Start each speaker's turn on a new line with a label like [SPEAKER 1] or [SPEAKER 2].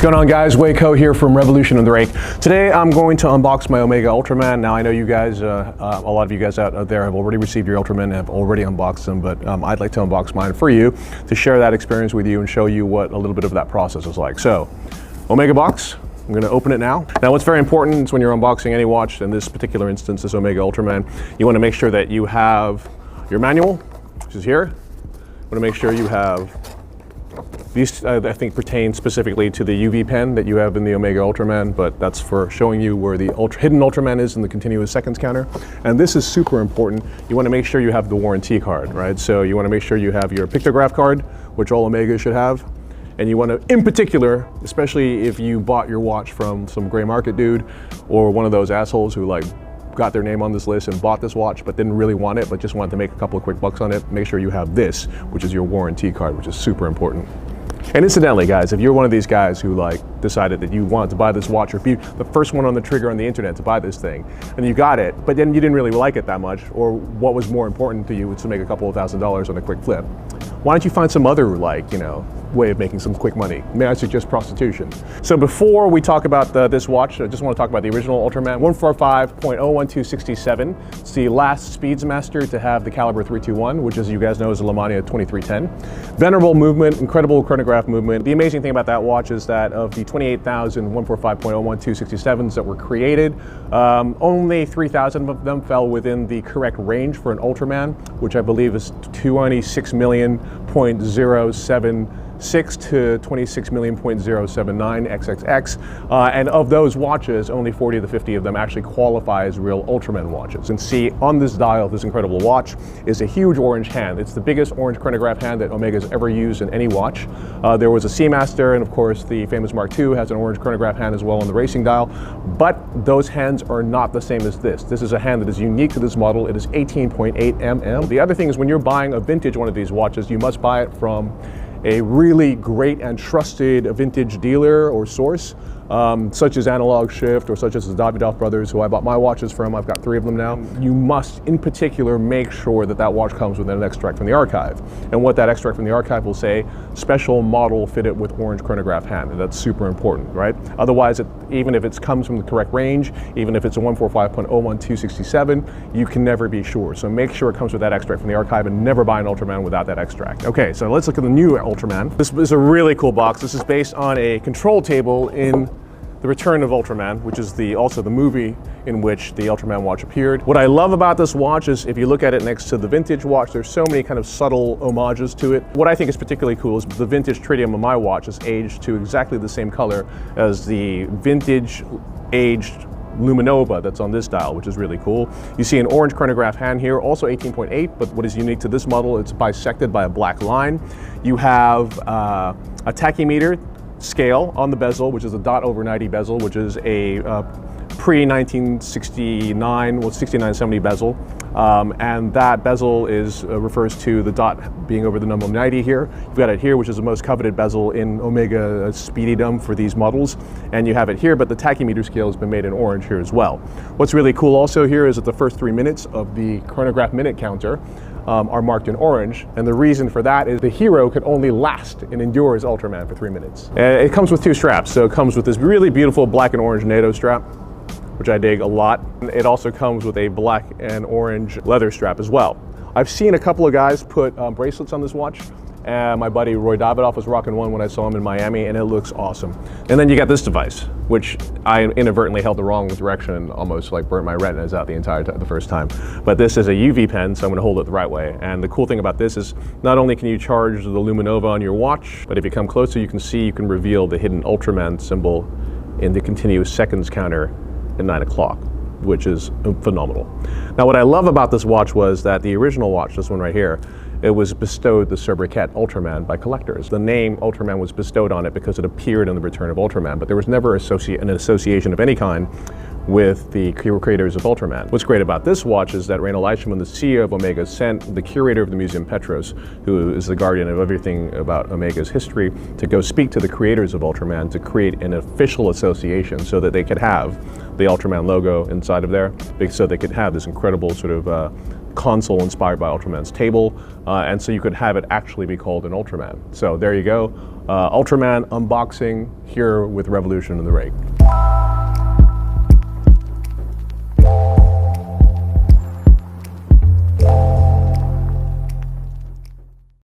[SPEAKER 1] going on, guys? Wei Koh here from Revolution on the Rake. Today I'm going to unbox my OMEGA Ultraman. Now I know you guys, a lot of you guys out there have already received your Ultraman and have already unboxed them, but I'd like to unbox mine for you to share that experience with you and show you what a little bit of that process is like. So, OMEGA box. I'm going to open it now. Now what's very important is when you're unboxing any watch, in this particular instance, this OMEGA Ultraman, you want to make sure that you have your manual, which is here. You want to make sure you have these, I think, pertain specifically to the UV pen that you have in the OMEGA Ultraman, but that's for showing you where the hidden Ultraman is in the continuous seconds counter. And this is super important. You want to make sure you have the warranty card, right? So you want to make sure you have your pictograph card, which all OMEGA should have. And you want to, in particular, especially if you bought your watch from some gray market dude or one of those assholes who got their name on this list and bought this watch but didn't really want it but just wanted to make a couple of quick bucks on it, make sure you have this, which is your warranty card, which is super important. And incidentally, guys, if you're one of these guys who decided that you wanted to buy this watch or be the first one on the trigger on the internet to buy this thing, and you got it, but then you didn't really like it that much, or what was more important to you was to make a couple of $1,000s on a quick flip, why don't you find some other way of making some quick money? May I suggest prostitution? So before we talk about this watch, I just want to talk about the original Ultraman 145.01267. It's the last Speedmaster to have the caliber 321, which, as you guys know, is a Lemania 2310. Venerable movement, incredible chronograph movement. The amazing thing about that watch is that of the 28,000 145.01267s that were created, only 3,000 of them fell within the correct range for an Ultraman, which I believe is 26,000,076 to 26,000,079 XXX, and of those watches, only 40 to 50 of them actually qualify as real Ultraman watches. And see, on this dial, this incredible watch is a huge orange hand. It's the biggest orange chronograph hand that OMEGA's ever used in any watch. There was a Seamaster, and of course the famous Mark II has an orange chronograph hand as well on the racing dial, but those hands are not the same as this. This is a hand that is unique to this model. It is 18.8 mm. The other thing is, when you're buying a vintage one of these watches, you must buy it from a really great and trusted vintage dealer or source, such as Analog Shift or such as the Davidoff brothers, who I bought my watches from. I've got 3 of them now. You must, in particular, make sure that that watch comes with an extract from the archive. And what that extract from the archive will say, special model fitted with orange chronograph hand. And that's super important, right? Otherwise, even if it comes from the correct range, even if it's a 145.01267, you can never be sure. So make sure it comes with that extract from the archive, and never buy an Ultraman without that extract. Okay, so let's look at the new Ultraman. This is a really cool box. This is based on a control table in The Return of Ultraman, which is also the movie in which the Ultraman watch appeared. What I love about this watch is, if you look at it next to the vintage watch, there's so many kind of subtle homages to it. What I think is particularly cool is the vintage tritium of my watch is aged to exactly the same color as the vintage aged Luminova that's on this dial, which is really cool. You see an orange chronograph hand here, also 18.8, but what is unique to this model, it's bisected by a black line. You have a tachymeter scale on the bezel, which is a .over 90 bezel, which is a pre-1969, 6970 bezel. And that bezel refers to the dot being over the number 90 here. You've got it here, which is the most coveted bezel in OMEGA Speedydom for these models. And you have it here, but the tachymeter scale has been made in orange here as well. What's really cool also here is that the first 3 minutes of the chronograph minute counter are marked in orange, and the reason for that is the hero could only last and endure as Ultraman for 3 minutes. It comes with 2 straps, so it comes with this really beautiful black and orange NATO strap, which I dig a lot. It also comes with a black and orange leather strap as well. I've seen a couple of guys put bracelets on this watch, and my buddy Roy Davidoff was rocking one when I saw him in Miami, and it looks awesome. And then you got this device, which I inadvertently held the wrong direction and almost burnt my retinas out the first time. But this is a UV pen, so I'm gonna hold it the right way. And the cool thing about this is, not only can you charge the Luminova on your watch, but if you come closer, you can reveal the hidden Ultraman symbol in the continuous seconds counter at 9 o'clock, which is phenomenal. Now, what I love about this watch was that the original watch, this one right here, it was bestowed the sobriquet Ultraman by collectors. The name Ultraman was bestowed on it because it appeared in The Return of Ultraman, but there was never an association of any kind with the creators of Ultraman. What's great about this watch is that Reynold Eichmann, the CEO of OMEGA, sent the curator of the Museum Petros, who is the guardian of everything about OMEGA's history, to go speak to the creators of Ultraman to create an official association so that they could have the Ultraman logo inside of there, so they could have this incredible sort of console inspired by Ultraman's table, and so you could have it actually be called an Ultraman. So there you go, Ultraman unboxing here with Revolution in the rig.